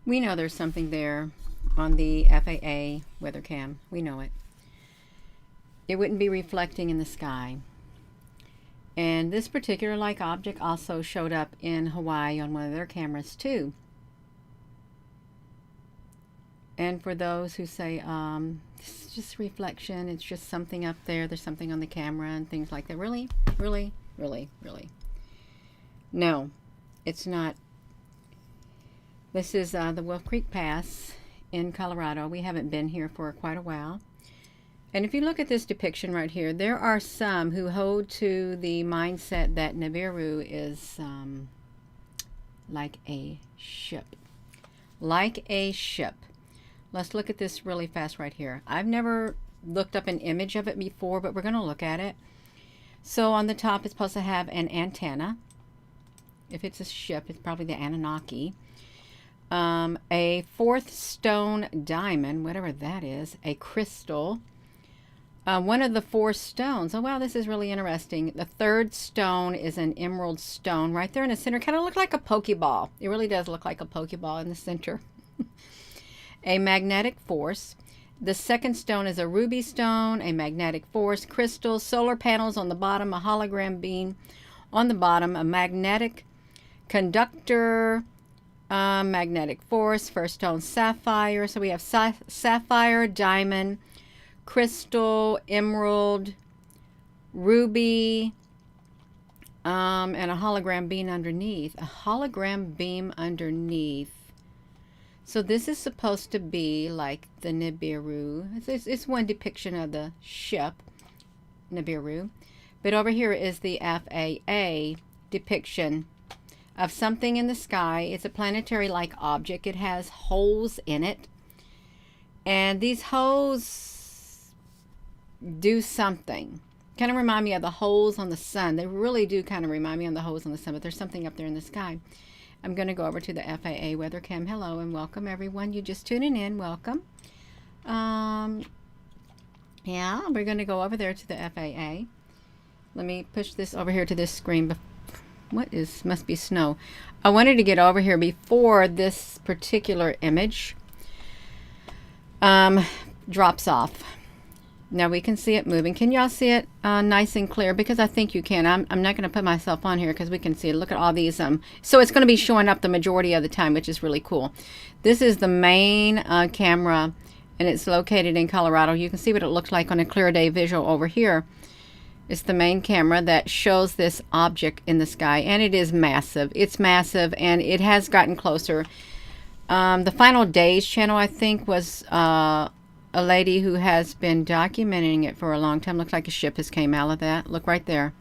We know there's something there on the FAA weather cam. We know it. It wouldn't be reflecting in the sky. And this particular like object also showed up in Hawaii on one of their cameras too. And for those who say, it's just reflection, it's just something up there, there's something on the camera and things like that. Really? Really? Really? Really? No, it's not. This is the Wolf Creek Pass in Colorado. We haven't been here for quite a while. And if you look at this depiction right here, there are some who hold to the mindset that Nibiru is like a ship. Like a ship. Let's look at this really fast right here. I've never looked up an image of it before, but we're going to look at it. So on the top, it's supposed to have an antenna. If it's a ship, it's probably the Anunnaki. A fourth stone diamond, whatever that is, a crystal. One of the four stones. Oh, wow, this is really interesting. The third stone is an emerald stone right there in the center. Kind of look like a Pokeball. It really does look like a Pokeball in the center. A magnetic force. The second stone is a ruby stone, a magnetic force, crystals, solar panels on the bottom, a hologram beam on the bottom, a magnetic conductor, magnetic force, first stone sapphire. So we have sapphire, diamond, crystal, emerald, ruby, and a hologram beam underneath. A hologram beam underneath. So this is supposed to be like the Nibiru. It's one depiction of the ship, Nibiru. But over here is the FAA depiction of something in the sky. It's a planetary-like object. It has holes in it. And these holes do something. Kind of remind me of the holes on the sun. They really do kind of remind me of the holes on the sun, but there's something up there in the sky. I'm going to go over to the FAA weather cam. Hello and welcome everyone. You just tuning in. Welcome. Yeah, we're going to go over there to the FAA. Let me push this over here to this screen. What is, must be snow. I wanted to get over here before this particular image drops off. Now we can see it moving. Can y'all see it nice and clear? Because I think you can. I'm not going to put myself on here because we can see it. Look at all these. So it's going to be showing up the majority of the time, which is really cool. This is the main camera, and it's located in Colorado. You can see what it looks like on a clear day visual over here. It's the main camera that shows this object in the sky, and it is massive. It's massive, and it has gotten closer. The Final Days channel, I think, was a lady who has been documenting it for a long time. Looks like a ship has came out of that. Look right there.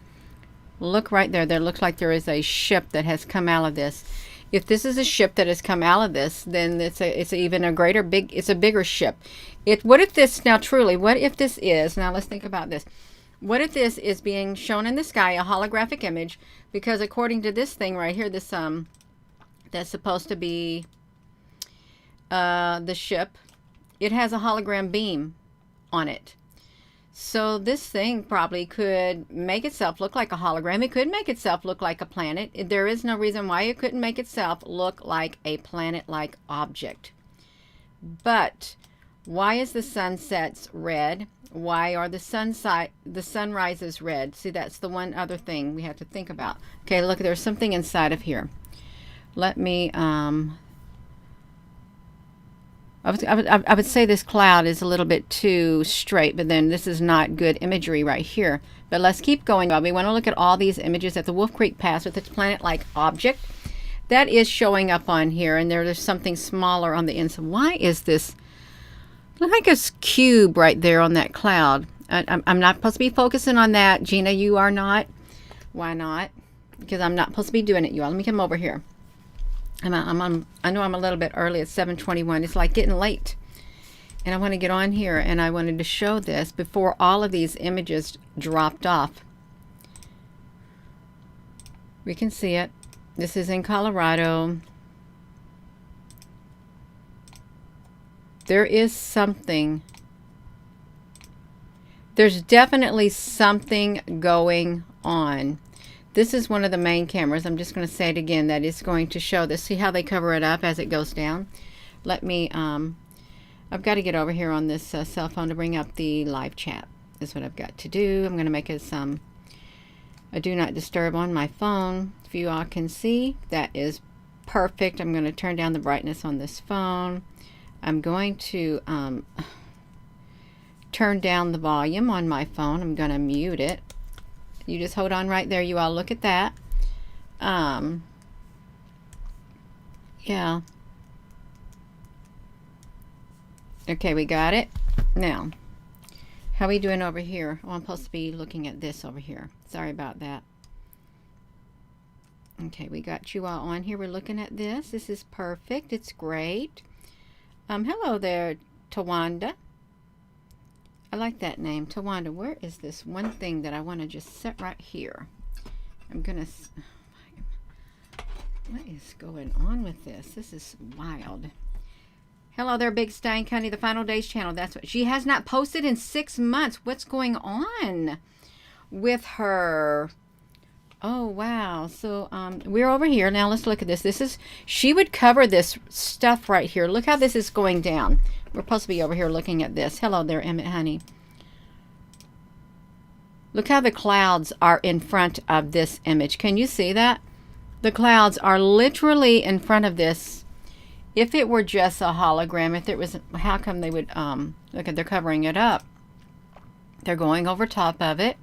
Look right there. There looks like there is a ship that has come out of this. If this is a ship that has come out of this, then it's even a greater it's a bigger ship. What if this now truly? What if this is now? Let's think about this. What if this is being shown in the sky, a holographic image? Because according to this thing right here, this that's supposed to be the ship. It has a hologram beam on it. So this thing probably could make itself look like a hologram. It could make itself look like a planet. There is no reason why it couldn't make itself look like a planet-like object. But why is the sunsets red? Why are the sunrises red? See, that's the one other thing we have to think about. Okay, look, there's something inside of here. Let me I would say this cloud is a little bit too straight, but then this is not good imagery right here. But let's keep going. We want to look at all these images at the Wolf Creek Pass with its planet-like object. That is showing up on here, and there's something smaller on the inside. Why is this? Look like a cube right there on that cloud. I'm not supposed to be focusing on that. Gina, you are not. Why not? Because I'm not supposed to be doing it, you all. Let me come over here. I know I'm a little bit early. It's 7:21. It's like getting late. And I want to get on here, and I wanted to show this before all of these images dropped off. We can see it. This is in Colorado. There is something. There's definitely something going on. This is one of the main cameras. I'm just going to say it again. That is going to show this. See how they cover it up as it goes down? let me, I've got to get over here on this cell phone to bring up the live chat. Is what I've got to do. I'm going to make it a do not disturb on my phone. If you all can see, that is perfect. I'm going to turn down the brightness on this phone. I'm going to turn down the volume on my phone. I'm going to mute it. You just hold on right there. You all look at that. Yeah. Okay, we got it. Now, how are we doing over here? Oh, I'm supposed to be looking at this over here. Sorry about that. Okay, we got you all on here. We're looking at this. This is perfect. It's great. Hello there, Tawanda. I like that name, Tawanda. Where is this one thing that I want to just set right here? I'm gonna. What is going on with this? This is wild. Hello there, Big Stank Honey, the Final Days channel. That's what she has not posted in 6 months. What's going on with her? Oh wow. So we're over here now. Let's look at this. This is, she would cover this stuff right here. Look how this is going down. We're supposed to be over here looking at this. Hello there, Emmett Honey. Look how the clouds are in front of this image. Can you see that? The clouds are literally in front of this. If it were just a hologram, if it was, how come they would, look at, they're covering it up. They're going over top of it.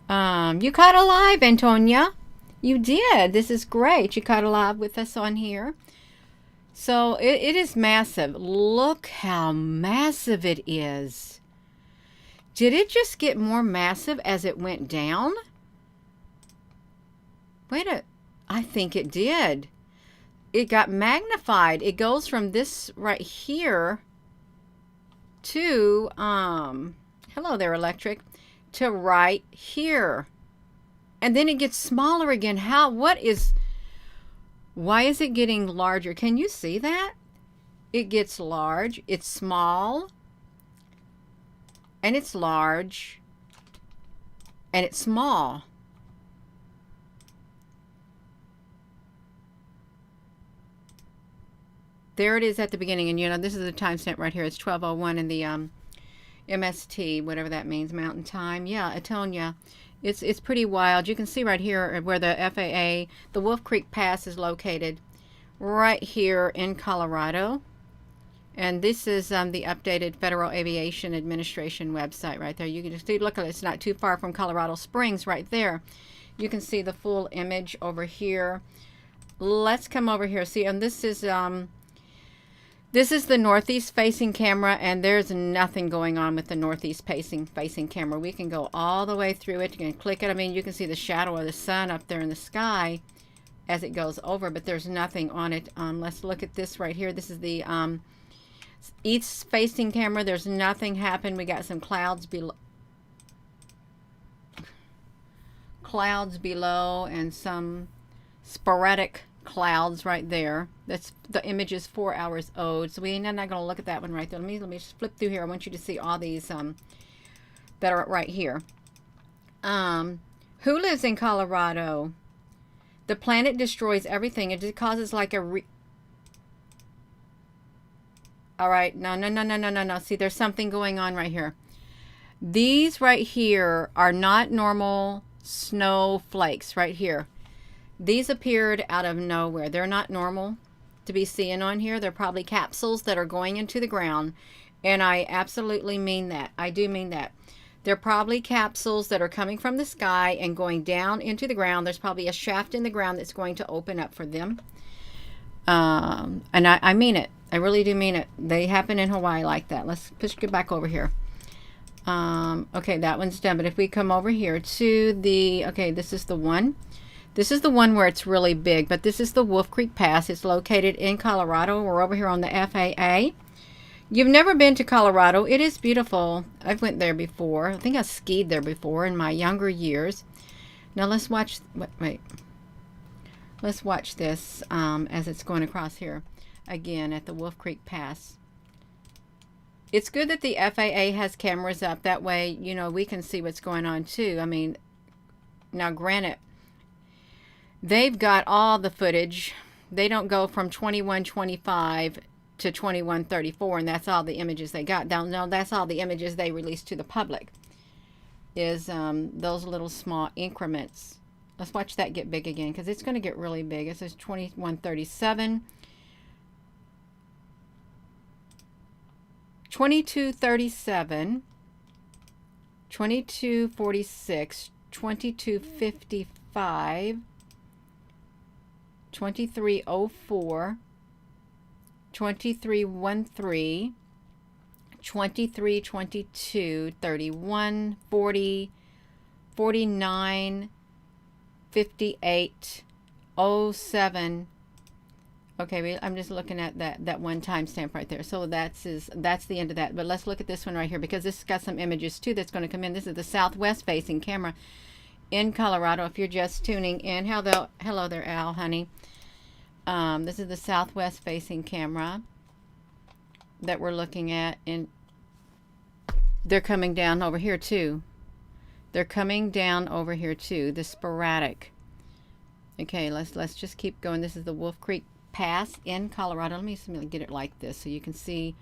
You caught alive, Antonia. You did. This is great. You caught alive with us on here. So it is massive. Look how massive it is. Did it just get more massive as it went down? I think it did. It got magnified. It goes from this right here to, hello there, Electric, to right here. And then it gets smaller again. Why is it getting larger? Can you see that? It gets large, it's small, and it's large, and it's small. There it is at the beginning, and you know, this is the timestamp right here. It's 12:01 in the MST, whatever that means, Mountain Time. Yeah, Atonia. It's pretty wild. You can see right here where the FAA, the Wolf Creek Pass is located, right here in Colorado. And this is the updated Federal Aviation Administration website right there. You can just see, look at it. It's not too far from Colorado Springs right there. You can see the full image over here. Let's come over here. See, and this is the northeast facing camera, and there's nothing going on with the northeast facing camera. We can go all the way through it. You can click it. I mean, you can see the shadow of the sun up there in the sky as it goes over, but there's nothing on it. Let's look at this right here. This is the east facing camera. There's nothing happened. We got some clouds below and some sporadic clouds right there. That's the image is 4 hours old, so we're not going to look at that one right there. Let me just flip through here. I want you to see all these that are right here. Who lives in Colorado? The planet destroys everything. It just causes like a all right, no. See, there's something going on right here. These right here are not normal snowflakes right here. These appeared out of nowhere. They're not normal to be seen on here. They're probably capsules that are going into the ground. And I absolutely mean that. I do mean that. They're probably capsules that are coming from the sky and going down into the ground. There's probably a shaft in the ground that's going to open up for them. And I mean it. I really do mean it. They happen in Hawaii like that. Let's get back over here. Okay, that one's done. But if we come over here to the, okay, this is the one. This is the one where it's really big, but this is the Wolf Creek Pass. It's located in Colorado. We're over here on the FAA. You've never been to Colorado. It is beautiful. I've went there before. I think I skied there before in my younger years. Now let's watch, wait. Let's watch this as it's going across here again at the Wolf Creek Pass. It's good that the FAA has cameras up. That way, you know, we can see what's going on too. I mean, now granted, they've got all the footage. They don't go from 2125 to 2134, and that's all the images they got. No, that's all the images they released to the public, is those little small increments. Let's watch that get big again, because it's going to get really big. It says 2137, 2237, 2246, 2255, 2304, 2313, 2322, 31, 40, 49, 58, 07. Okay, I'm just looking at that one timestamp right there. So that's the end of that. But let's look at this one right here, because this has got some images too that's going to come in. This is the southwest facing camera in Colorado. If you're just tuning in, hello there, Al, honey. This is the southwest facing camera that we're looking at, and they're coming down over here too. They're coming down over here too, the sporadic. Okay, let's just keep going. This is the Wolf Creek Pass in Colorado. Let me get it like this so you can see.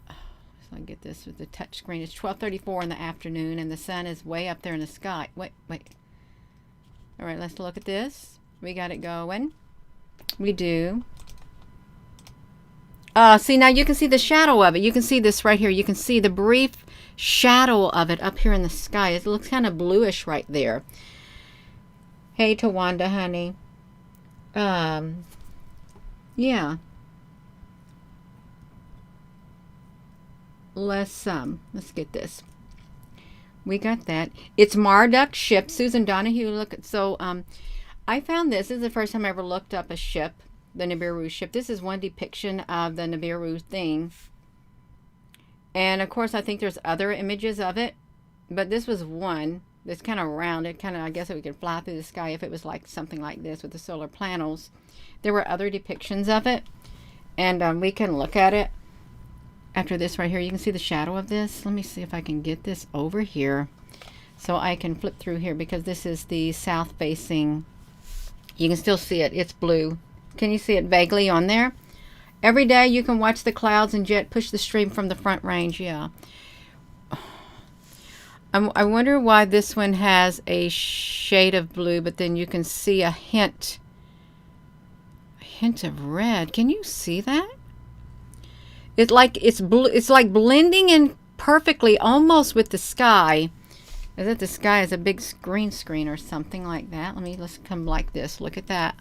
So I get this with the touch screen. It's 12:34 in the afternoon, and the sun is way up there in the sky. Wait. All right, let's look at this. We got it going. We do. See, now you can see the shadow of it. You can see this right here. You can see the brief shadow of it up here in the sky. It looks kind of bluish right there. Hey, Tawanda, honey. Yeah. Let's get this. We got that. It's Marduk ship. Susan Donahue, look at, so I found this. This is the first time I ever looked up a ship, the Nibiru ship. This is one depiction of the Nibiru thing. And of course, I think there's other images of it, but this was one that's kind of round. It kind of, I guess it could fly through the sky if it was like something like this with the solar panels. There were other depictions of it, and we can look at it after this right here. You can see the shadow of this. Let me see if I can get this over here so I can flip through here, because this is the south facing. You can still see it. It's blue. Can you see it vaguely on there? Every day you can watch the clouds and jet push the stream from the front range. Yeah. I wonder why this one has a shade of blue, but then you can see a hint of red. Can you see that? It's like it's blue. It's like blending in perfectly, almost with the sky. As if the sky is a big green screen or something like that. Let's come like this. Look at that.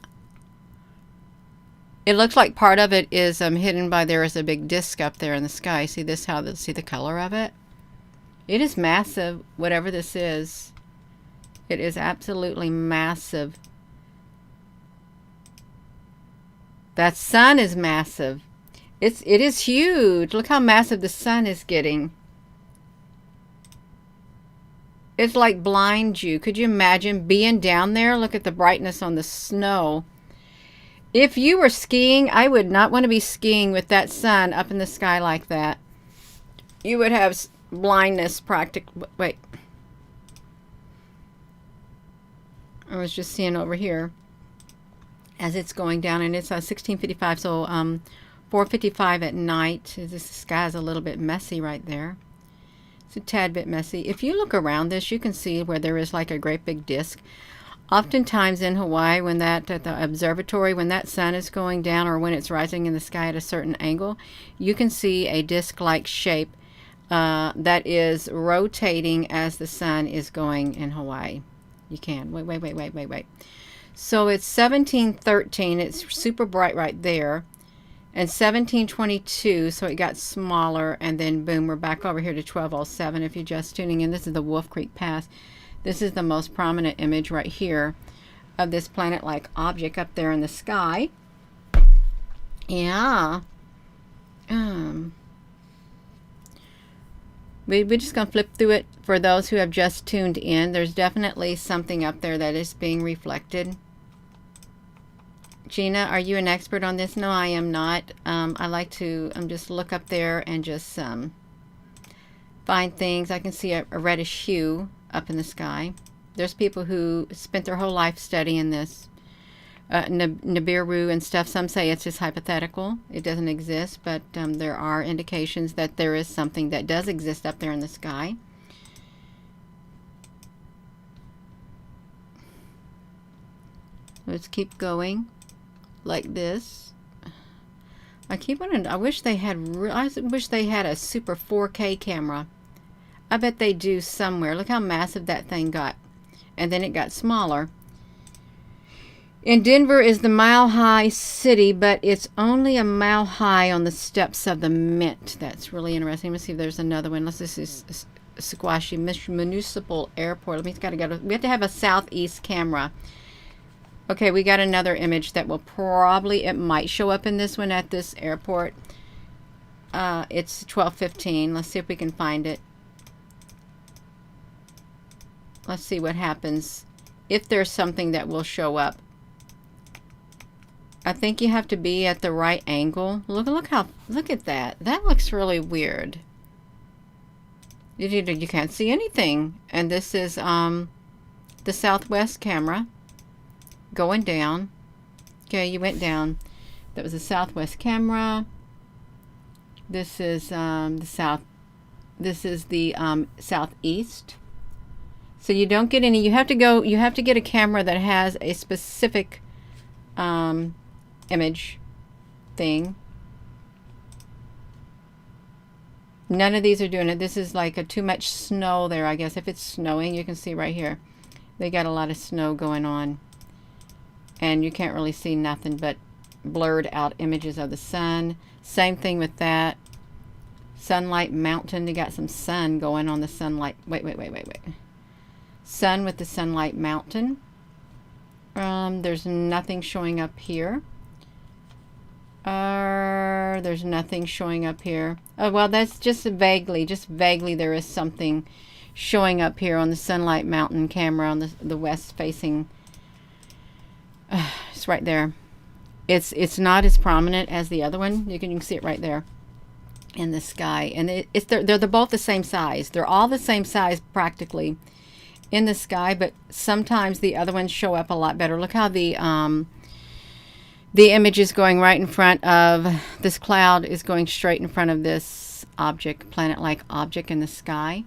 It looks like part of it is hidden by, there is a big disc up there in the sky. See this? See the color of it? It is massive. Whatever this is, it is absolutely massive. That sun is massive. It is huge. Look how massive the sun is getting. It's like blind you. Could you imagine being down there? Look at the brightness on the snow. If you were skiing, I would not want to be skiing with that sun up in the sky like that. You would have blindness practically. Wait. I was just seeing over here as it's going down, and it's 16:55, so 4:55 at night. The sky is a little bit messy right there. It's a tad bit messy. If you look around this, you can see where there is like a great big disc. Oftentimes in Hawaii, when at the observatory, when that sun is going down or when it's rising in the sky at a certain angle, you can see a disc-like shape that is rotating as the sun is going in Hawaii. You can. Wait. So it's 1713. It's super bright right there. And 1722, so it got smaller, and then boom, we're back over here to 1207. If you're just tuning in, this is the Wolf Creek Pass. This is the most prominent image right here of this planet-like object up there in the sky. Yeah. We're just going to flip through it for those who have just tuned in. There's definitely something up there that is being reflected. Gina, are you an expert on this? No, I am not. I like to just look up there and just find things. I can see a reddish hue up in the sky. There's people who spent their whole life studying this. Nibiru and stuff. Some say it's just hypothetical. It doesn't exist, but there are indications that there is something that does exist up there in the sky. Let's keep going like this. I keep wondering, I wish they had a super 4K camera. I bet they do somewhere. Look how massive that thing got. And then it got smaller. In Denver is the mile-high city, but it's only a mile high on the steps of the Mint. That's really interesting. Let's see if there's another one. This is Sequatchie Municipal Airport. We have to have a southeast camera. Okay, we got another image that will probably, it might show up in this one at this airport. It's 12:15. Let's see if we can find it. Let's see what happens if there's something that will show up. I think you have to be at the right angle. Look at that. That looks really weird. You can't see anything. And this is the southwest camera going down. Okay, you went down. That was the southwest camera. This is the south. This is the southeast. So you don't get any. You have to get a camera that has a specific image thing. None of these are doing it. This is like too much snow there, I guess. If it's snowing, you can see right here. They got a lot of snow going on. And you can't really see nothing but blurred out images of the sun. Same thing with that. Sunlight Mountain. You got some sun going on the sunlight. Wait. Sun with the Sunlight Mountain. There's nothing showing up here. There's nothing showing up here. Oh, well, that's just vaguely there is something showing up here on the Sunlight Mountain camera on the west facing. It's right there. It's not as prominent as the other one. You can see it right there in the sky, and they're both the same size. They're all the same size practically in the sky, but sometimes the other ones show up a lot better. Look how the image is going right in front of this cloud, is going straight in front of this object, planet-like object in the sky.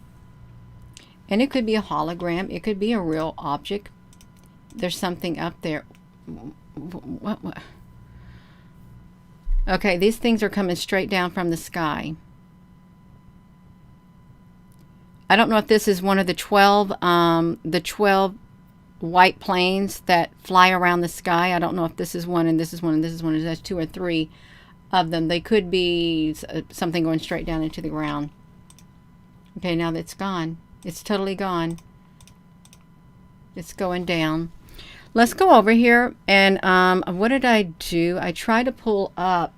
And it could be a hologram. It could be a real object. There's something up there. What? Okay, these things are coming straight down from the sky. I don't know if this is one of the 12 white planes that fly around the sky. I don't know if this is one and this is one and this is one. There's 2 or 3 of them. They could be something going straight down into the ground. Okay, now that's gone. It's totally gone. It's going down. Let's go over here, and what did I do? I tried to pull up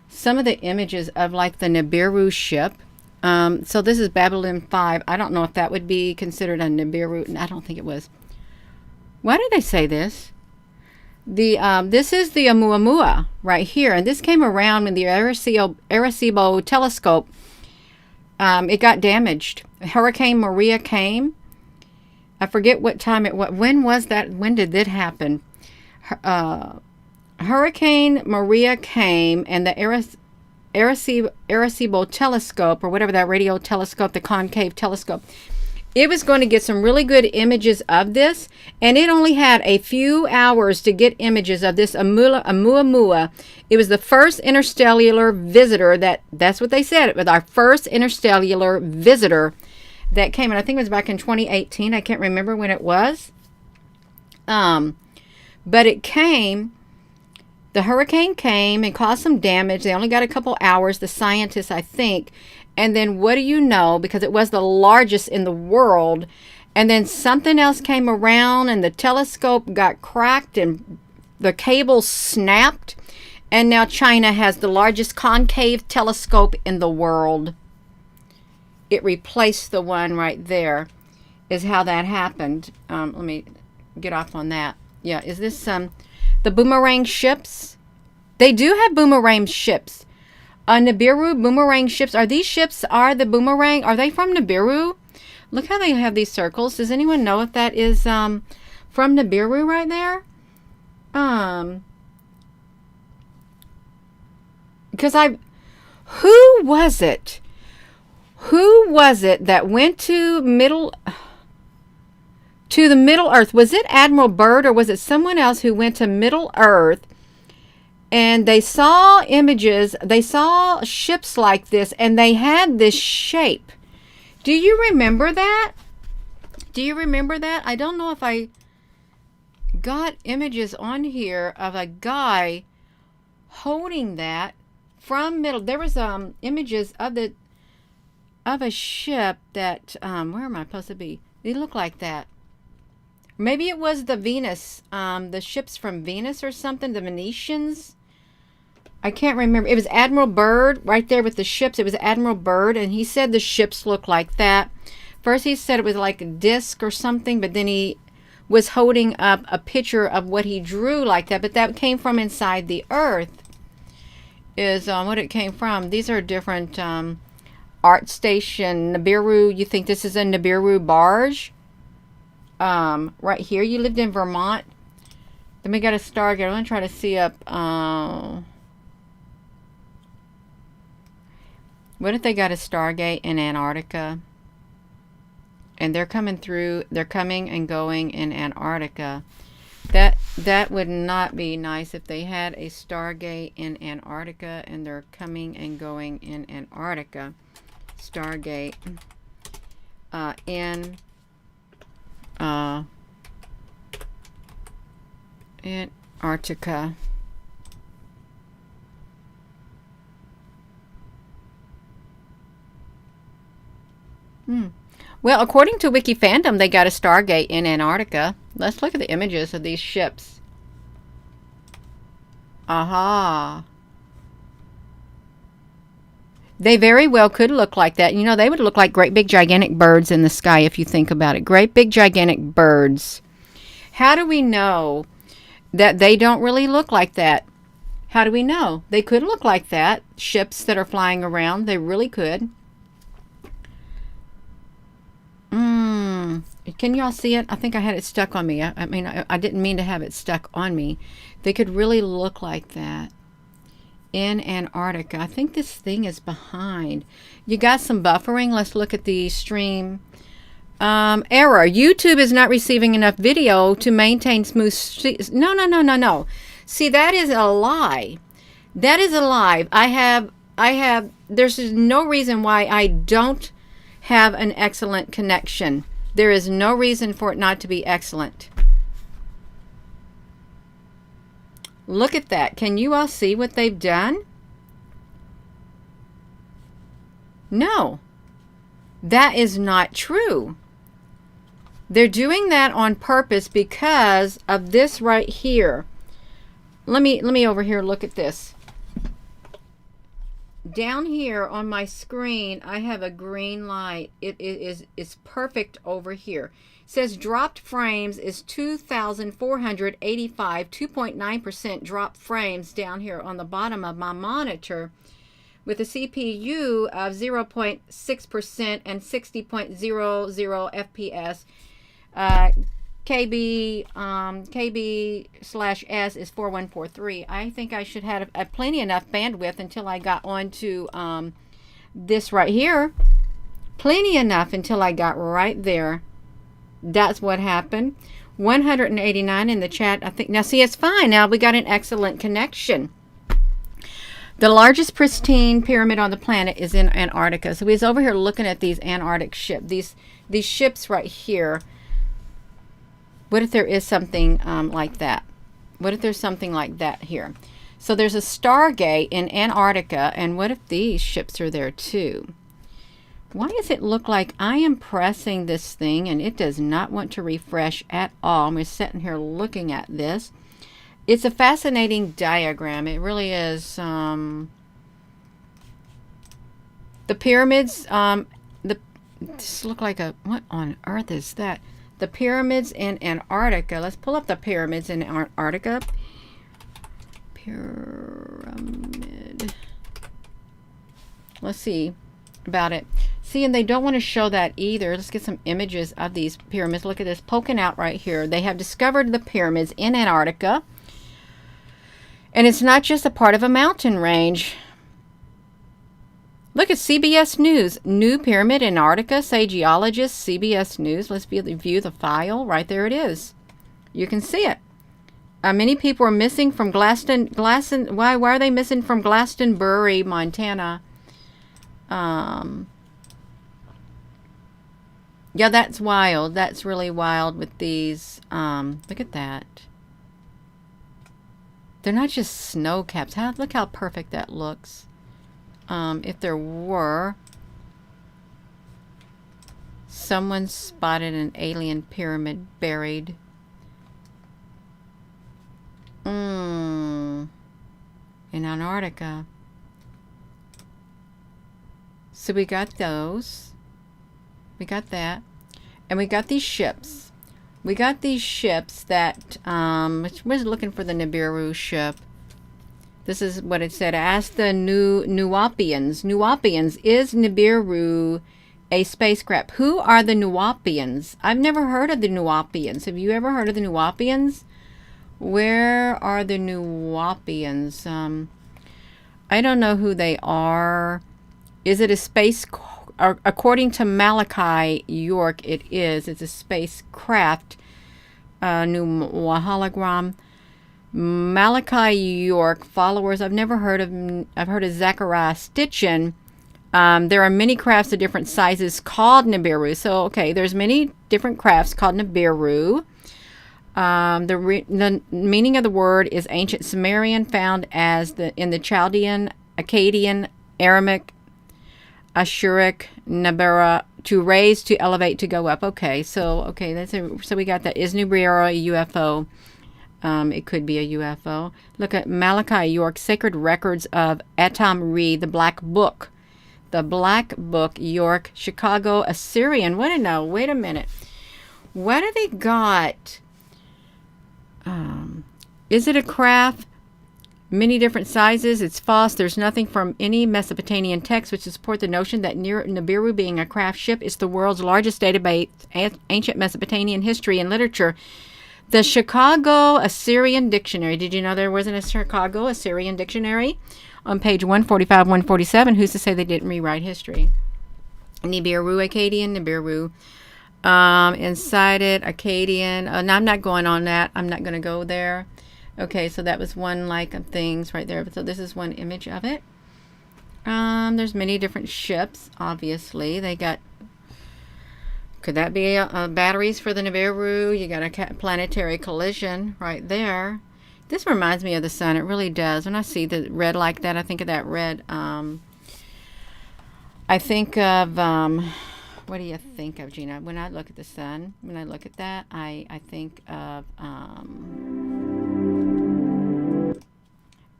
some of the images of like the Nibiru ship. So this is Babylon 5. I don't know if that would be considered a Nibiru. I don't think it was. Why did they say this? This is the Oumuamua right here, and this came around when the Arecibo telescope, it got damaged. Hurricane Maria came. I forget what time it was. When was that? When did that happen? Hurricane Maria came, and the Arecibo telescope, or whatever that radio telescope, the concave telescope, it was going to get some really good images of this, and it only had a few hours to get images of this Oumuamua. It was the first interstellar visitor that's what they said. It was our first interstellar visitor that came, and I think it was back in 2018. I can't remember when it was. But it came, the hurricane came and caused some damage. They only got a couple hours, the scientists, I think. And then what do you know, because it was the largest in the world, and then something else came around and the telescope got cracked and the cable snapped. And now China has the largest concave telescope in the world. It replaced the one right there, is how that happened. Let me get off on that. Yeah, is this the boomerang ships? They do have boomerang ships. Nibiru boomerang ships. Are these ships, the boomerang, are they from Nibiru? Look how they have these circles. Does anyone know if that is from Nibiru right there? Because who was it? Who was it that went to the Middle Earth? Was it Admiral Byrd or was it someone else who went to Middle Earth and they saw images, they saw ships like this and they had this shape? Do you remember that? Do you remember that? I don't know if I got images on here of a guy holding that from middle. There was images of a ship that where am I supposed to be? They look like that. Maybe it was the Venus, the ships from Venus or something, the Venetians. I can't remember. It was Admiral Byrd right there with the ships. It was Admiral Byrd, and he said the ships look like that. First he said it was like a disc or something, but then he was holding up a picture of what he drew like that, but that came from inside the Earth. Is what it came from. These are different art station, Nibiru. You think this is a Nibiru barge? Right here. You lived in Vermont. Then we got a Stargate. I'm going to try to see up. What if they got a Stargate in Antarctica? And they're coming through. They're coming and going in Antarctica. That would not be nice if they had a Stargate in Antarctica and they're coming and going in Antarctica. Stargate in Antarctica. Well, according to Wiki Fandom, they got a Stargate in Antarctica. Let's look at the images of these ships. Aha. They very well could look like that. You know, they would look like great big gigantic birds in the sky if you think about it. Great big gigantic birds. How do we know that they don't really look like that? How do we know? They could look like that. Ships that are flying around, they really could. Can y'all see it? I think I had it stuck on me. I mean, I didn't mean to have it stuck on me. They could really look like that in Antarctica. I think this thing is behind. You got some buffering. Let's look at the stream. Error. YouTube is not receiving enough video to maintain smooth. No. See, that is a lie. That is a lie. There's no reason why I don't have an excellent connection. There is no reason for it not to be excellent. Look at that. Can you all see what they've done? No. That is not true. They're doing that on purpose because of this right here. Let me over here look at this. Down here on my screen, I have a green light. It's perfect over here. It says dropped frames is 2,485, 2.9% dropped frames down here on the bottom of my monitor with a CPU of 0.6% and 60.00 FPS. KB/S is 4143. I think I should have plenty enough bandwidth until I got onto this right here. Plenty enough until I got right there. That's what happened. 189 in the chat. I think now see it's fine. Now we got an excellent connection. The largest pristine pyramid on the planet is in Antarctica. So he's over here looking at these Antarctic ships. These ships right here. What if there is something like that? What if there's something like that here? So there's a Stargate in Antarctica, and what if these ships are there too? Why does it look like I am pressing this thing and it does not want to refresh at all? I'm just sitting here looking at this. It's a fascinating diagram. It really is. The pyramids, this look like a, what on earth is that? The pyramids in Antarctica. Let's pull up the pyramids in Antarctica. Pyramid. Let's see about it. See, and they don't want to show that either. Let's get some images of these pyramids. Look at this poking out right here. They have discovered the pyramids in Antarctica. And it's not just a part of a mountain range. Look at CBS News. New pyramid in Antarctica, say geologists. CBS News. Let's view the file. Right there it is. You can see it. Many people are missing from why are they missing from Glastonbury, Montana? Yeah, that's wild. That's really wild with these. Look at that. They're not just snow caps. Look how perfect that looks. If there were, someone spotted an alien pyramid buried. In Antarctica. So we got those. We got that. And we got these ships. We got these ships that, which was looking for the Nibiru ship. This is what it said. Ask the Nuwapians. Nuwapians, is Nibiru a spacecraft? Who are the Nuwapians? I've never heard of the Nuwapians. Have you ever heard of the Nuwapians? Where are the Nuwapians? I don't know who they are. Is it a space? According to Malachi York, it is. It's a spacecraft. New hologram. Malachi York followers. I've never heard of. I've heard of Zachariah Stitchin. There are many crafts of different sizes called Nibiru. So okay, there's many different crafts called Nibiru. The meaning of the word is ancient Sumerian, found as in the Chaldean, Akkadian, Aramaic, Ashuric, Nabera, to raise, to elevate, to go up. Okay, so so we got that. Is Nibiru a UFO? It could be a UFO. Look at Malachi York, Sacred Records of Atam Re, the Black Book. The Black Book, York, Chicago, Assyrian. What? No, wait a minute. What do they got? Is it a craft? Many different sizes. It's false. There's nothing from any Mesopotamian text which support the notion that Nibiru, being a craft ship, is the world's largest database of ancient Mesopotamian history and literature. The Chicago Assyrian Dictionary. Did you know there wasn't a Chicago Assyrian Dictionary? On page 145, 147, who's to say they didn't rewrite history? Nibiru, Akkadian, Nibiru. Inside it, Akkadian. No, I'm not going on that. I'm not going to go there. Okay, so that was one of things right there. So this is one image of it. There's many different ships, obviously. They got, could that be batteries for the Nibiru? You got a planetary collision right there. This reminds me of the sun. It really does. When I see the red like that, I think of that red. I think of, what do you think of, Gina? When I look at the sun, when I look at that, I think of,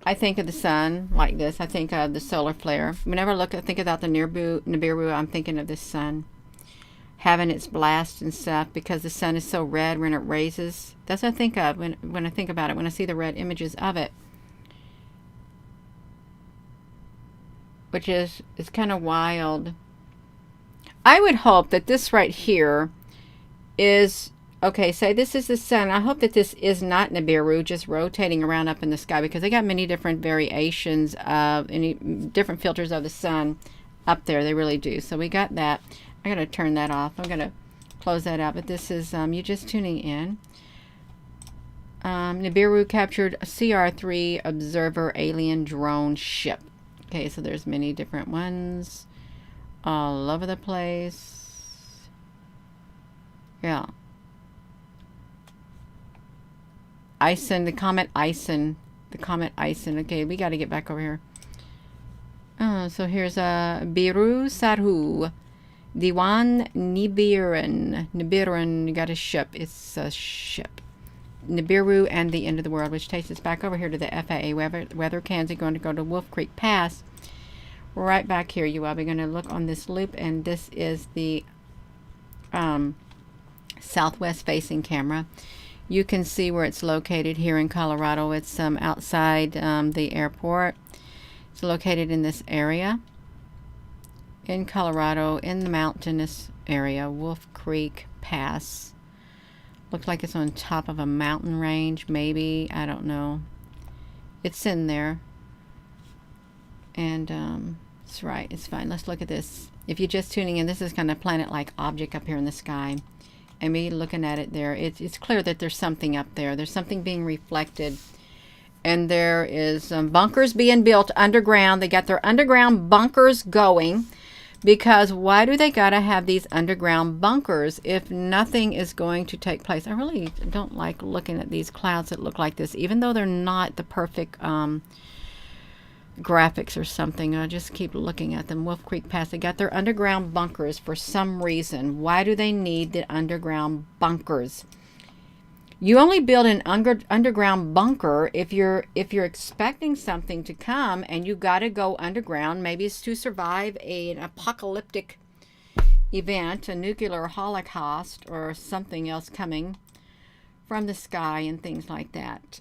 I think of the sun like this. I think of the solar flare. Whenever I think about the Nibiru, I'm thinking of this sun having its blast and stuff, because the sun is so red when it raises. That's what I think of when I think about it, when I see the red images of it. Which is kind of wild. I would hope that this right here is, okay, say this is the sun. I hope that this is not Nibiru just rotating around up in the sky, because they got many different variations of any different filters of the sun up there. They really do. So we got that. I gotta turn that off. I'm gonna close that out. But this is you just tuning in. Nibiru captured a CR3 observer alien drone ship. Okay, so there's many different ones all over the place. Yeah. Ison, the comet Ison. The comet Ison. Okay, we got to get back over here. So here's a Biru Saru. Diwan Nibiran. You got a ship. It's a ship. Nibiru and the End of the World, which takes us back over here to the FAA weather cans. We're going to go to Wolf Creek Pass. Right back here, you all. We're going to look on this loop, and this is the southwest facing camera. You can see where it's located here in Colorado. It's outside the airport. It's located in this area in Colorado, in the mountainous area, Wolf Creek Pass. Looks like it's on top of a mountain range, maybe. I don't know. It's in there. And it's right. It's fine. Let's look at this. If you're just tuning in, this is kind of planet-like object up here in the sky. And me looking at it there, it's clear that there's something up there. There's something being reflected. And there is bunkers being built underground. They got their underground bunkers going. Because why do they got to have these underground bunkers if nothing is going to take place? I really don't like looking at these clouds that look like this, even though they're not the perfect graphics or something. I just keep looking at them. Wolf Creek Pass, they got their underground bunkers for some reason. Why do they need the underground bunkers? You only build an underground bunker if you're expecting something to come, and you got to go underground. Maybe it's to survive an apocalyptic event, a nuclear holocaust, or something else coming from the sky and things like that.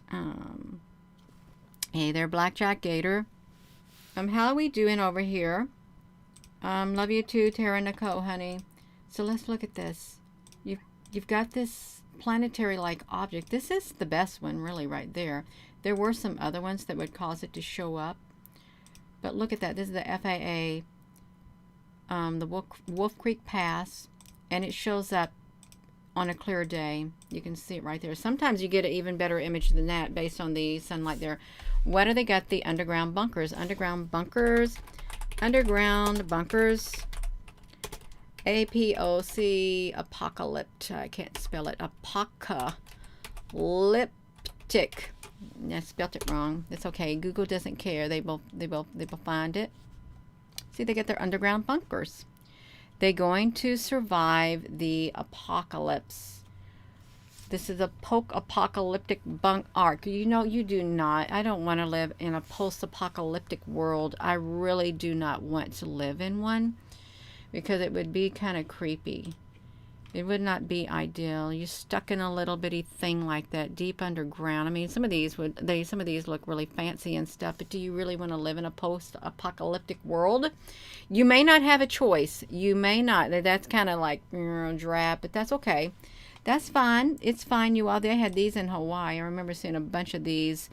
Hey there, Blackjack Gator. How are we doing over here? Love you too, Tara Nicole, honey. So let's look at this. You've got this planetary-like object. This is the best one, really, right there. There were some other ones that would cause it to show up, but look at that. This is the FAA, the Wolf Creek Pass, and it shows up on a clear day. You can see it right there. Sometimes you get an even better image than that based on the sunlight there. What do they got? The underground bunkers. Underground bunkers. Underground bunkers. APOC, apocalyptic. I can't spell it. Apocalyptic. I spelled it wrong. It's okay. Google doesn't care. They will find it. See, they get their underground bunkers. They're going to survive the apocalypse. This is a post-apocalyptic arc. You know, you do not. I don't want to live in a post-apocalyptic world. I really do not want to live in one, because it would be kind of creepy. It would not be ideal. You're stuck in a little bitty thing like that, deep underground. I mean, some of these look really fancy and stuff, but do you really want to live in a post-apocalyptic world? You may not have a choice. You may not. That's kind of like drab, but that's okay. That's fine. It's fine. They had these in Hawaii. I remember seeing a bunch of these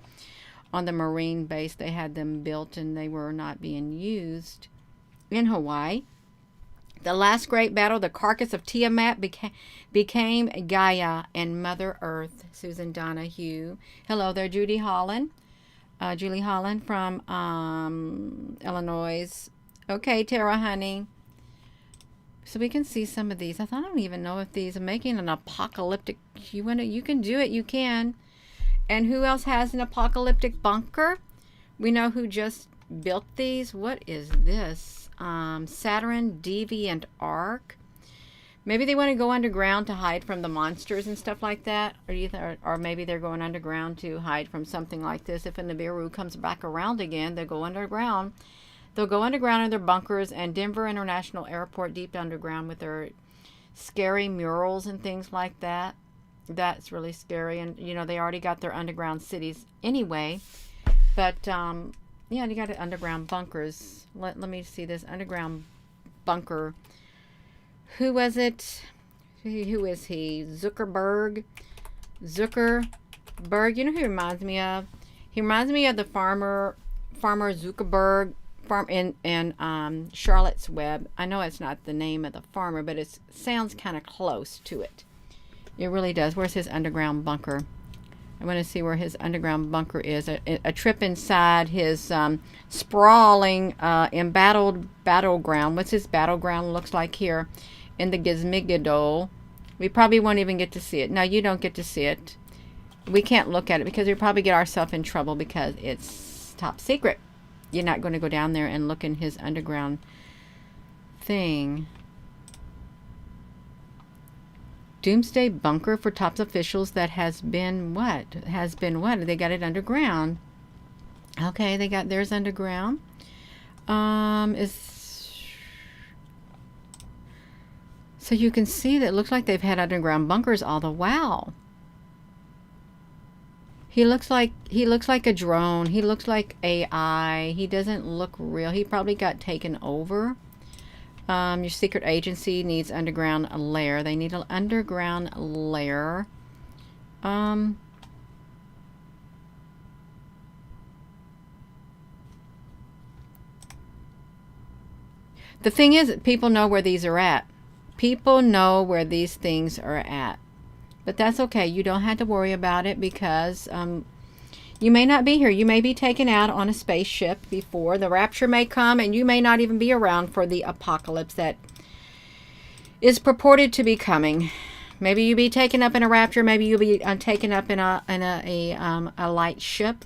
on the Marine base. They had them built and they were not being used in Hawaii. The last great battle, the carcass of Tiamat became Gaia and Mother Earth. Susan Donahue. Hello there, Judy Holland. Julie Holland from Illinois. Okay, Tara, honey. So we can see some of these. I don't even know if these are making an apocalyptic. You can do it. You can. And who else has an apocalyptic bunker? We know who just built these. What is this? Saturn Deviant Arc. Maybe they want to go underground to hide from the monsters and stuff like that, or maybe they're going underground to hide from something like this. If a Nibiru comes back around again, they'll go underground. They'll go underground in their bunkers, and Denver International Airport deep underground with their scary murals and things like that. That's really scary, and they already got their underground cities anyway, but yeah, you got underground bunkers. Let me see this underground bunker. Who was it? Who is he? Zuckerberg. You know who he reminds me of? He reminds me of the farmer Zuckerberg farm in Charlotte's Web. I know it's not the name of the farmer, but it sounds kind of close to it. It really does. Where's his underground bunker? I want to see where his underground bunker is. A trip inside his sprawling, embattled battleground. What's his battleground looks like here in the Gizmigadol. We probably won't even get to see it. No, you don't get to see it. We can't look at it because we probably get ourselves in trouble because it's top secret. You're not going to go down there and look in his underground thing. Doomsday bunker for top officials that has been what? They got it underground. Okay, they got theirs underground. So you can see that it looks like they've had underground bunkers all the while. He looks like a drone. He looks like AI. He doesn't look real. He probably got taken over. Your secret agency needs underground lair. They need an underground lair. The thing is, people know where these are at. People know where these things are at. But that's okay. You don't have to worry about it because you may not be here. You may be taken out on a spaceship before. The rapture may come and you may not even be around for the apocalypse that is purported to be coming. Maybe you'll be taken up in a rapture. Maybe you'll be taken up in a light ship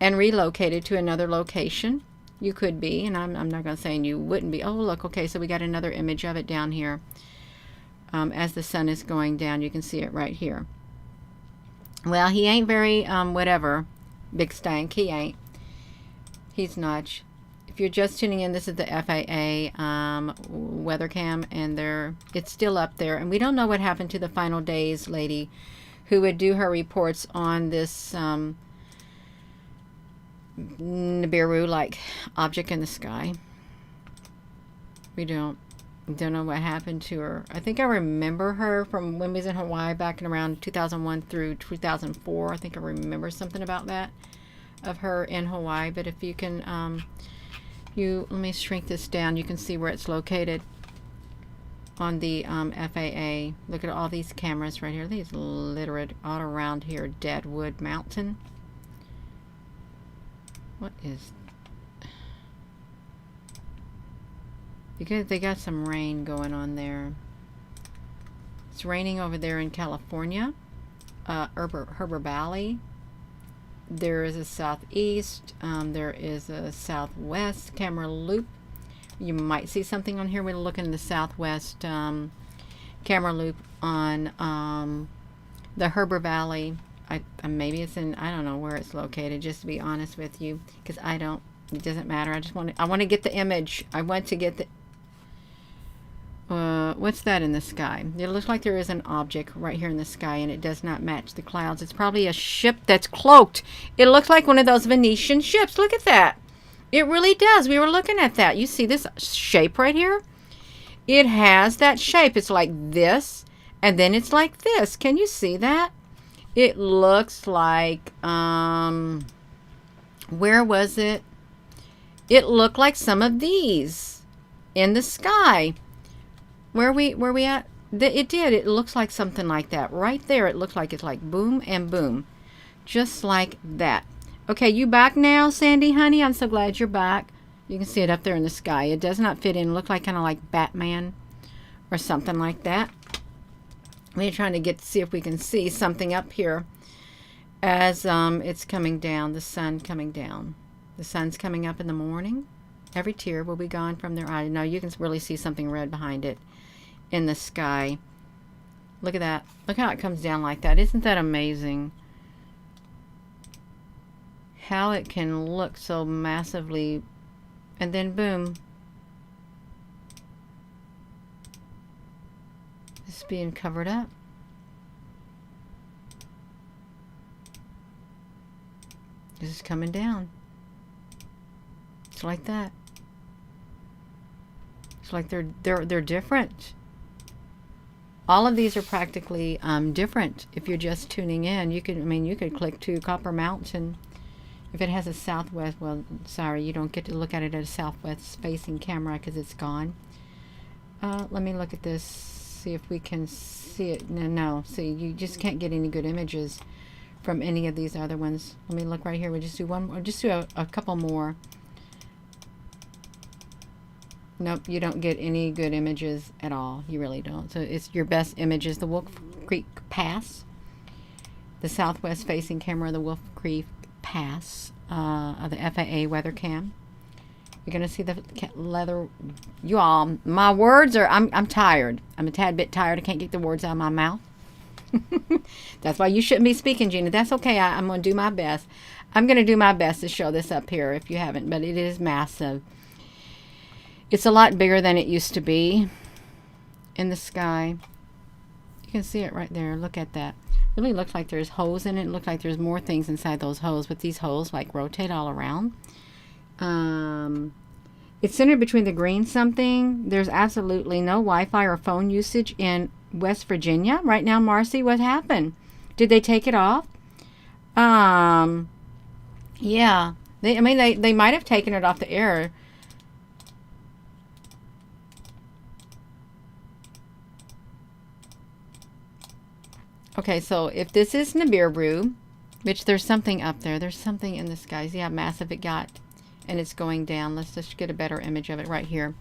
and relocated to another location. You could be, and I'm not going to say you wouldn't be. Oh, look, okay, so we got another image of it down here. As the sun is going down, you can see it right here. Well, he ain't very, whatever, big stank. He ain't. He's not. If you're just tuning in, this is the FAA weather cam, and it's still up there. And we don't know what happened to the Final Days lady who would do her reports on this Nibiru-like object in the sky. We don't know what happened to her. I think I remember her from when we was in Hawaii back in around 2001 through 2004. I think I remember something about that, of her in Hawaii. But if you can, let me shrink this down. You can see where it's located on the FAA. Look at all these cameras right here. These littered all around here. Deadwood Mountain. What is... Because they got some rain going on there. It's raining over there in California. Herbert Valley. There is a southeast. There is a southwest camera loop. You might see something on here. We're looking in the southwest camera loop on the Herbert Valley. Maybe it's in, I don't know where it's located, just to be honest with you, because it doesn't matter. I want to get the image. I want to get the, what's that in the sky? It looks like there is an object right here in the sky, and it does not match the clouds. It's probably a ship that's cloaked. It looks like one of those Venetian ships. Look at that. It really does. We were looking at that. You see this shape right here? It has that shape. It's like this, and then it's like this. Can you see that? It looks like, where was it? It looked like some of these in the sky. Where we at? It did. It looks like something like that. Right there, it looks like it's like boom and boom. Just like that. Okay, you back now, Sandy, honey? I'm so glad you're back. You can see it up there in the sky. It does not fit in. Look like kind of like Batman or something like that. We're trying to see if we can see something up here as it's coming down, the sun coming down. The sun's coming up in the morning. Every tear will be gone from their eye. Now you can really see something red behind it in the sky. Look at that. Look how it comes down like that. Isn't that amazing? How it can look so massively, and then boom. It's being covered up. This is coming down. It's like that. It's like they're different. All of these are practically different. If you're just tuning in, you could click to Copper Mountain. If it has a southwest, well, sorry, you don't get to look at it at a southwest facing camera because it's gone. Let me look at this. See if we can see it. No, see, you just can't get any good images from any of these other ones. Let me look right here. We'll just do one more. Just do a couple more. Nope, you don't get any good images at all. You really don't. So it's your best image is the Wolf Creek Pass, the southwest facing camera of the Wolf Creek Pass of the FAA weather cam. You're gonna see the leather. You all, my words are. I'm tired. I'm a tad bit tired. I can't get the words out of my mouth. That's why you shouldn't be speaking, Gina. That's okay. I'm gonna do my best. I'm gonna do my best to show this up here if you haven't, but it is massive. It's a lot bigger than it used to be in the sky. You can see it right there. Look at that. It really looks like there's holes in it. It looks like there's more things inside those holes, but these holes like rotate all around. It's centered between the green something. There's absolutely no Wi-Fi or phone usage in West Virginia right now. Marcy, what happened? Did they take it off? Yeah. They might have taken it off the air. Okay, so if this is Nibiru, which there's something up there. There's something in the sky. See how massive it got? And it's going down. Let's just get a better image of it right here.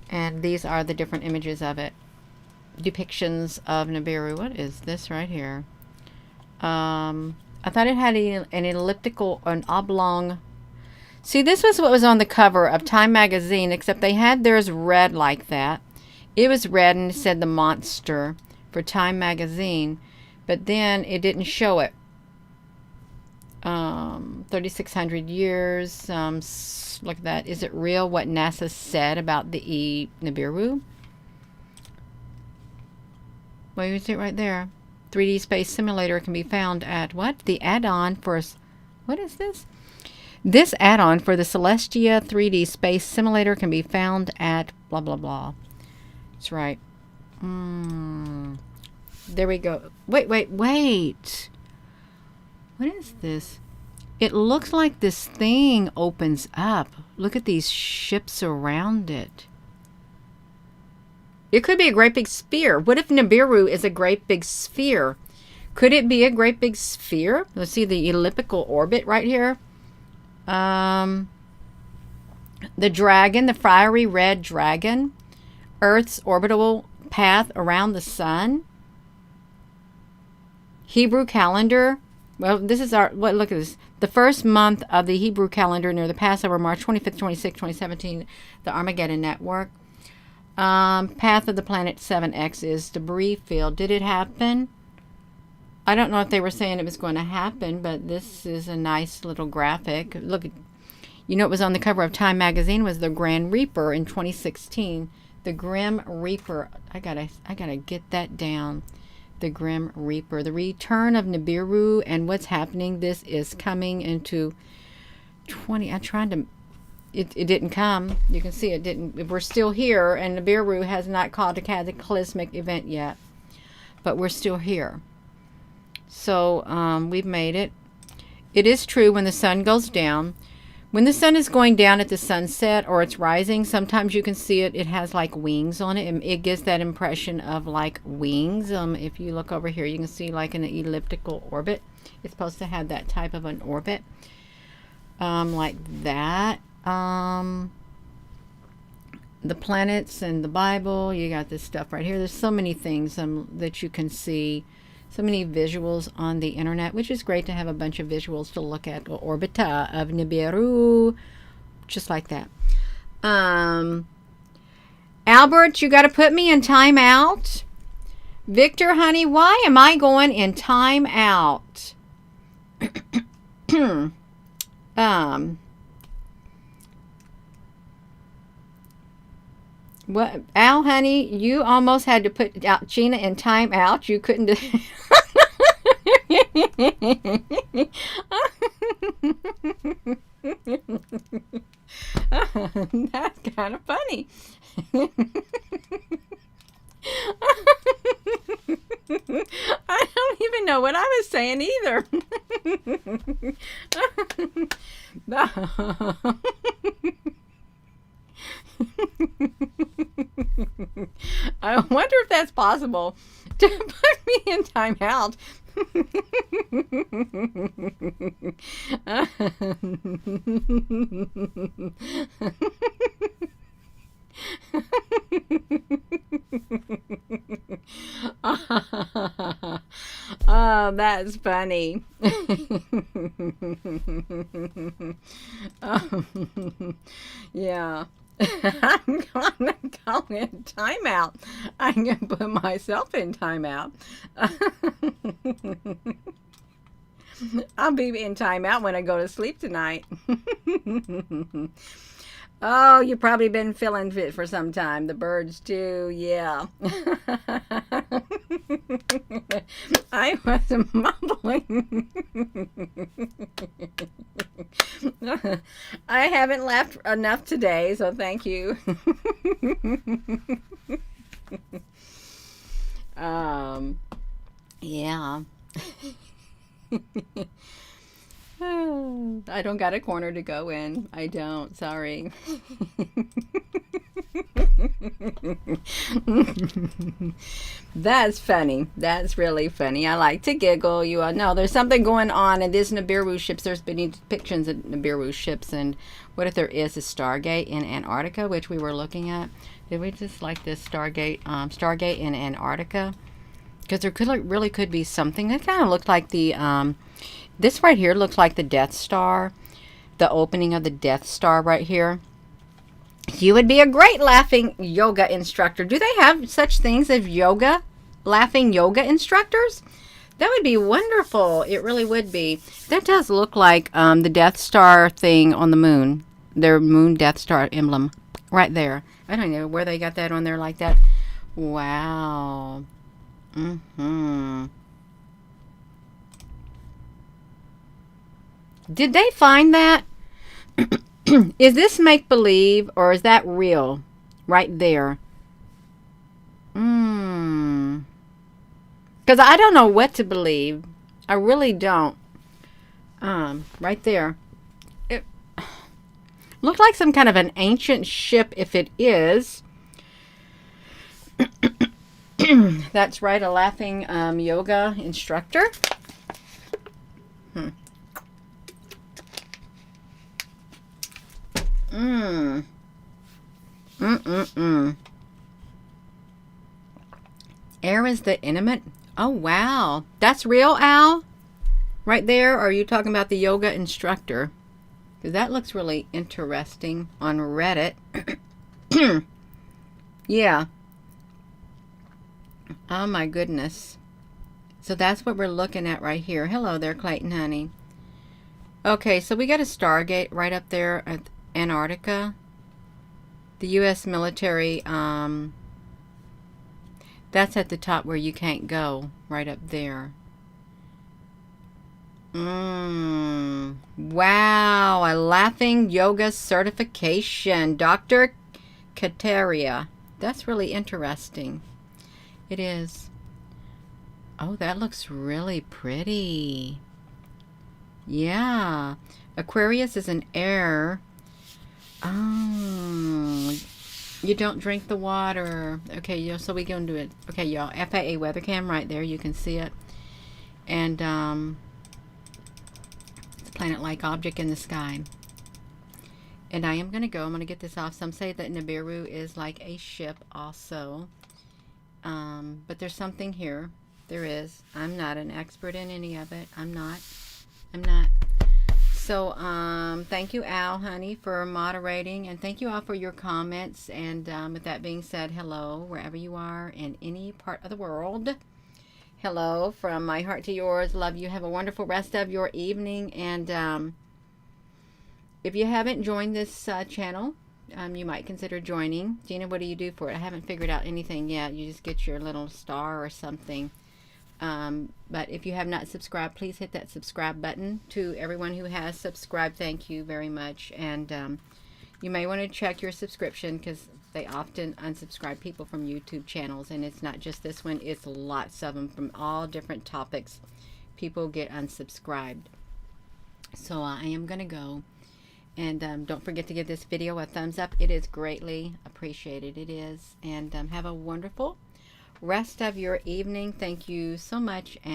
And these are the different images of it. Depictions of Nibiru. What is this right here? I thought it had an elliptical, an oblong. See, this was what was on the cover of Time magazine, except they had theirs red like that. It was red and it said the monster for Time magazine, but then it didn't show it. 3,600 years. Look at that. Is it real what NASA said about the Nibiru? Well, you see it right there. 3D space simulator can be found at what? The add-on for, what is this? This add-on for the Celestia 3D space simulator can be found at blah, blah, blah. That's right. There we go. Wait. What is this? It looks like this thing opens up. Look at these ships around it. It could be a great big sphere. What if Nibiru is a great big sphere? Could it be a great big sphere? Let's see the elliptical orbit right here. The dragon, the fiery red dragon. Earth's orbital path around the sun. Hebrew calendar. Well, this is our, look at this. The first month of the Hebrew calendar near the Passover, March 25th, 26th, 2017, the Armageddon Network. Path of the planet 7X is debris field. Did it happen? I don't know if they were saying it was going to happen, but this is a nice little graphic. Look, you know what was on the cover of Time magazine was the Grand Reaper in 2016. The Grim Reaper. I gotta get that down. The Grim Reaper. The return of Nibiru and what's happening. This is coming into 20. I'm trying to. It didn't come. You can see it didn't. We're still here, and Nibiru has not caused a cataclysmic event yet, but we're still here. So we've made it. It is true when the sun goes down. When the sun is going down at the sunset or it's rising, sometimes you can see it. It has like wings on it. And it gives that impression of like wings. If you look over here, you can see like an elliptical orbit. It's supposed to have that type of an orbit. Like that. The planets and the Bible. You got this stuff right here. There's so many things that you can see. So many visuals on the internet, which is great to have a bunch of visuals to look at. Orbita of Nibiru, just like that. Albert, you got to put me in time out. Victor, honey, why am I going in time out? What, Al, honey, you almost had to put out Gina in time out. You couldn't do. That's kind of funny. I don't even know what I was saying either. I wonder if that's possible to put me in timeout. Oh, that's funny. Yeah. I'm gonna go in timeout. I'm gonna put myself in timeout. I'll be in timeout when I go to sleep tonight. Oh, you've probably been feeling fit for some time. The birds too, yeah. I was mumbling. I haven't laughed enough today, so thank you. Yeah. I don't got a corner to go in. I don't. Sorry. That's funny. That's really funny. I like to giggle. You all know there's something going on in these Nibiru ships. There's been depictions of Nibiru ships, and what if there is a Stargate in Antarctica, which we were looking at? Did we just like this Stargate in Antarctica? Because there really could be something that kind of looked like the this right here looks like the Death Star, the opening of the Death Star right here. You would be a great laughing yoga instructor. Do they have such things as laughing yoga instructors? That would be wonderful. It really would be. That does look like the Death Star thing on the moon. Their moon Death Star emblem right there. I don't know where they got that on there like that. Wow. Did they find that? Is this make-believe or is that real? Right there. Because I don't know what to believe. I really don't. Right there. It looked like some kind of an ancient ship if it is. That's right, a laughing yoga instructor. Air is the intimate. Oh, wow. That's real, Al? Right there? Or are you talking about the yoga instructor? Because that looks really interesting on Reddit. Yeah. Oh, my goodness. So that's what we're looking at right here. Hello there, Clayton, honey. Okay, so we got a Stargate right up there at Antarctica. The U.S. military, that's at the top where you can't go, right up there. Wow, a laughing yoga certification. Dr. Kateria. That's really interesting. It is. Oh, that looks really pretty. Yeah. Aquarius is an air. Oh, you don't drink the water. Okay, so we can do it. Okay, y'all. FAA weather cam right there. You can see it. And it's a planet-like object in the sky. And I am going to go. I'm going to get this off. Some say that Nibiru is like a ship also. But there's something here. There is. I'm not an expert in any of it. I'm not. So, thank you, Al, honey, for moderating, and thank you all for your comments. And with that being said, hello, wherever you are in any part of the world. Hello, from my heart to yours. Love you. Have a wonderful rest of your evening. And if you haven't joined this channel, you might consider joining. Gina, what do you do for it? I haven't figured out anything yet. You just get your little star or something. But if you have not subscribed, please hit that subscribe button. To everyone who has subscribed, thank you very much. And you may want to check your subscription, because they often unsubscribe people from YouTube channels, and it's not just this one, it's lots of them from all different topics. People get unsubscribed. So I am going to go. And don't forget to give this video a thumbs up. It is greatly appreciated. It is. And have a wonderful rest of your evening. Thank you so much. And